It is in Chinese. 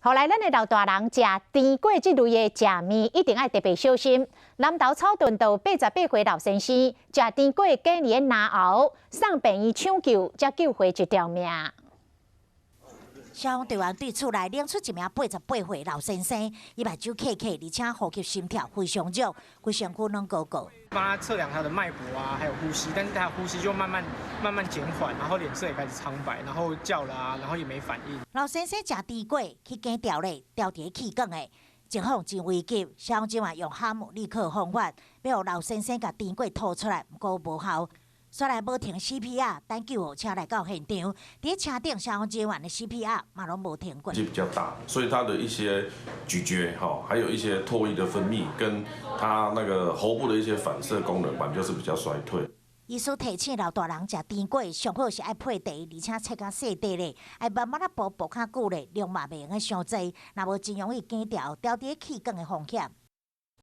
后来，咱的老大人食甜粿这类的食面，一定要特别小心。南投草屯道88岁老先生食甜粿，过年拿熬，送病院抢救，才救回一条命。消防队员对厝内领出一名88岁老先生，伊目睭刻刻，而且呼吸心跳非常弱，规身躯拢高高。帮他测量他的脉搏啊，还有呼吸，但是他的呼吸就慢慢减缓，然后脸色也开始苍白，然后叫了啊，然后也没反应。老先生食甜粿去检调咧，调伫气管的，情况真危急。消防警员用哈姆立克方法，要让老先生甲甜粿吐出来，不过无效。煞来无停 CPR， 等救护车来到现场，伫车顶消防警员的 CPR 嘛拢无停过。比较大，所以他的一些咀嚼还有一些唾液的分泌，跟他那个喉部的一些反射功能本就是比较衰退。医师提醒老大人食甜粿，上好是爱配茶，而且切较细块咧，爱慢慢煲较久咧，量嘛袂用个伤济，若无真容易检调，调伫气管的风险。